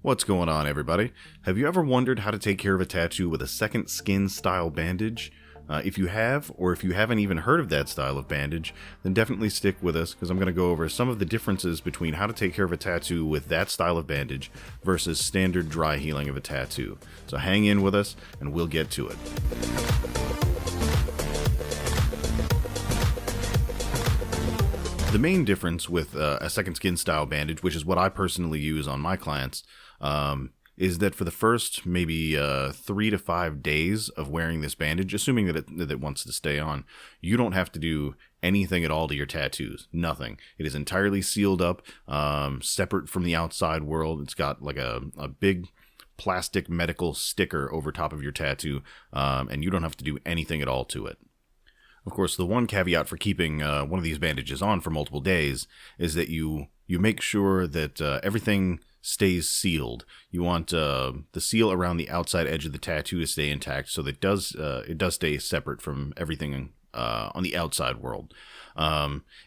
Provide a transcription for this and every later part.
What's going on, everybody? Have you ever wondered how to take care of a tattoo with a second skin style bandage? If you have, or if you haven't even heard of that style of bandage, then definitely stick with us, because I'm going to go over some of the differences between how to take care of a tattoo with that style of bandage versus standard dry healing of a tattoo. So hang in with us, and we'll get to it. The main difference with a second skin style bandage, which is what I personally use on my clients, is that for the first maybe 3 to 5 days of wearing this bandage, assuming that it wants to stay on, you don't have to do anything at all to your tattoos. Nothing. It is entirely sealed up, separate from the outside world. It's got like a big plastic medical sticker over top of your tattoo, and you don't have to do anything at all to it. Of course, the one caveat for keeping one of these bandages on for multiple days is that you make sure that everything stays sealed. You want the seal around the outside edge of the tattoo to stay intact, so that it does stay separate from everything on the outside world.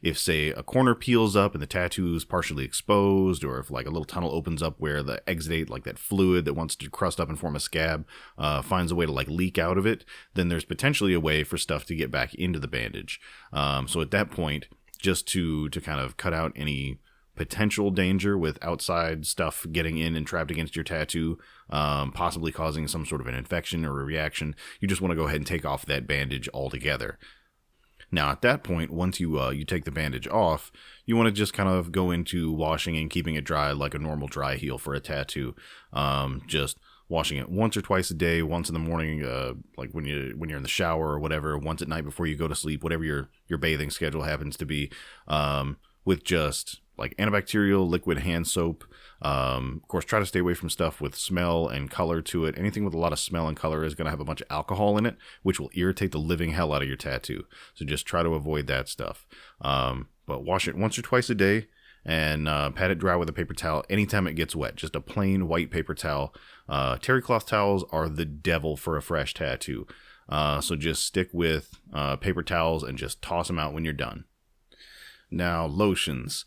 If, say, a corner peels up and the tattoo is partially exposed, or if like a little tunnel opens up where the exudate, like that fluid that wants to crust up and form a scab, finds a way to like leak out of it, then there's potentially a way for stuff to get back into the bandage. So at that point, just to kind of cut out any potential danger with outside stuff getting in and trapped against your tattoo, possibly causing some sort of an infection or a reaction, you just want to go ahead and take off that bandage altogether. Now, at that point, once you take the bandage off, you want to just kind of go into washing and keeping it dry like a normal dry heal for a tattoo. Just washing it once or twice a day, once in the morning, like when you're in the shower or whatever, once at night before you go to sleep, whatever your bathing schedule happens to be, with just like antibacterial liquid hand soap. Of course, try to stay away from stuff with smell and color to it. Anything with a lot of smell and color is going to have a bunch of alcohol in it, which will irritate the living hell out of your tattoo. So just try to avoid that stuff. But wash it once or twice a day, and pat it dry with a paper towel anytime it gets wet. Just a plain white paper towel. Terry cloth towels are the devil for a fresh tattoo. So just stick with paper towels and just toss them out when you're done. Now, lotions.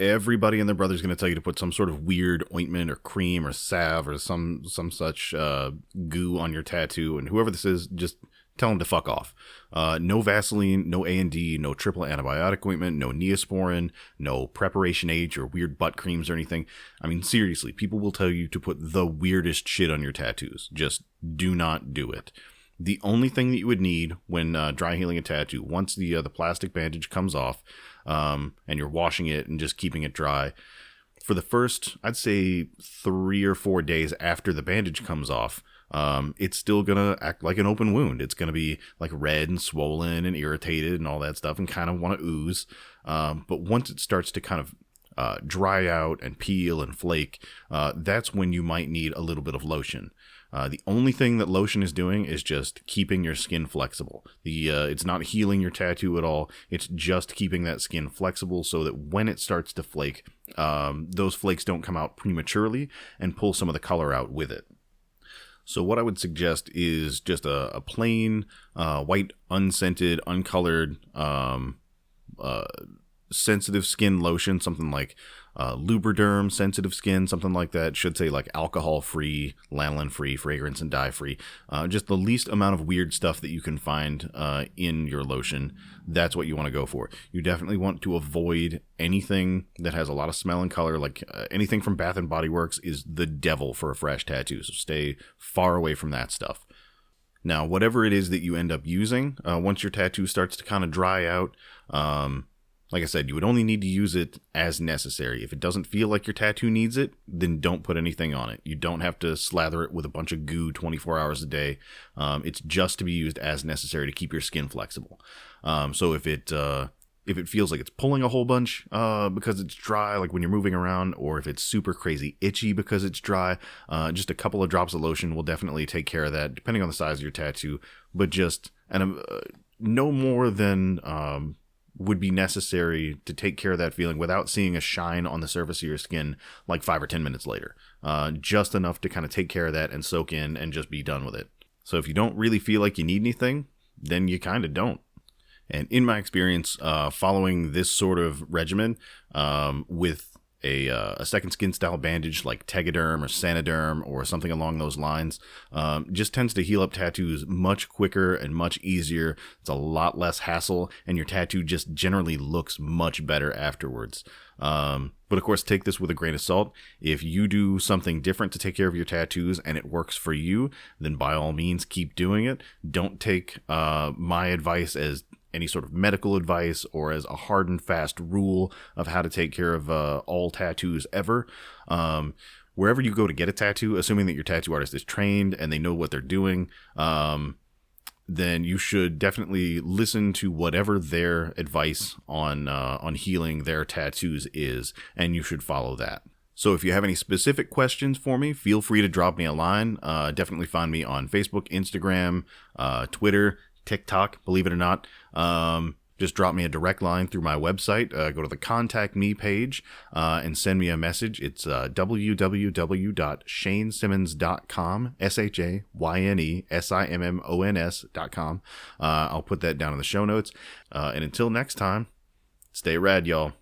Everybody and their brother's going to tell you to put some sort of weird ointment or cream or salve or some such goo on your tattoo. And whoever this is, just tell them to fuck off. No Vaseline, no A&D, no triple antibiotic ointment, no Neosporin, no Preparation H or weird butt creams or anything. I mean, seriously, people will tell you to put the weirdest shit on your tattoos. Just do not do it. The only thing that you would need when dry healing a tattoo, once the plastic bandage comes off, and you're washing it and just keeping it dry, for the first, I'd say 3 or 4 days after the bandage comes off, it's still going to act like an open wound. It's going to be like red and swollen and irritated and all that stuff and kind of want to ooze. But once it starts to kind of dry out and peel and flake, that's when you might need a little bit of lotion. The only thing that lotion is doing is just keeping your skin flexible. It's not healing your tattoo at all. It's just keeping that skin flexible so that when it starts to flake, those flakes don't come out prematurely and pull some of the color out with it. So what I would suggest is just a plain, white, unscented, uncolored, sensitive skin lotion, something like Lubriderm sensitive skin, something like that. Should say like alcohol free, lanolin free, fragrance and dye free. Just the least amount of weird stuff that you can find in your lotion. That's what you want to go for. You definitely want to avoid anything that has a lot of smell and color. Like anything from Bath and Body Works is the devil for a fresh tattoo. So stay far away from that stuff. Now, whatever it is that you end up using, once your tattoo starts to kind of dry out, like I said, you would only need to use it as necessary. If it doesn't feel like your tattoo needs it, then don't put anything on it. You don't have to slather it with a bunch of goo 24 hours a day. It's just to be used as necessary to keep your skin flexible. So if it feels like it's pulling a whole bunch because it's dry, like when you're moving around, or if it's super crazy itchy because it's dry, just a couple of drops of lotion will definitely take care of that, depending on the size of your tattoo. But just no more than would be necessary to take care of that feeling without seeing a shine on the surface of your skin like 5 or 10 minutes later. Just enough to kind of take care of that and soak in and just be done with it. So if you don't really feel like you need anything, then you kind of don't. And in my experience, following this sort of regimen with a second skin style bandage like Tegaderm or Sanoderm or something along those lines just tends to heal up tattoos much quicker and much easier. It's a lot less hassle, and your tattoo just generally looks much better afterwards. But of course, take this with a grain of salt. If you do something different to take care of your tattoos and it works for you, then by all means keep doing it. Don't take my advice as any sort of medical advice or as a hard and fast rule of how to take care of all tattoos ever. Wherever you go to get a tattoo, assuming that your tattoo artist is trained and they know what they're doing, then you should definitely listen to whatever their advice on healing their tattoos is, and you should follow that. So if you have any specific questions for me, feel free to drop me a line. Definitely find me on Facebook, Instagram, Twitter, TikTok, believe it or not. Just drop me a direct line through my website. Go to the Contact Me page and send me a message. It's www.shaynesimmons.com, Shaynesimmons.com. I'll put that down in the show notes. And until next time, stay rad, y'all.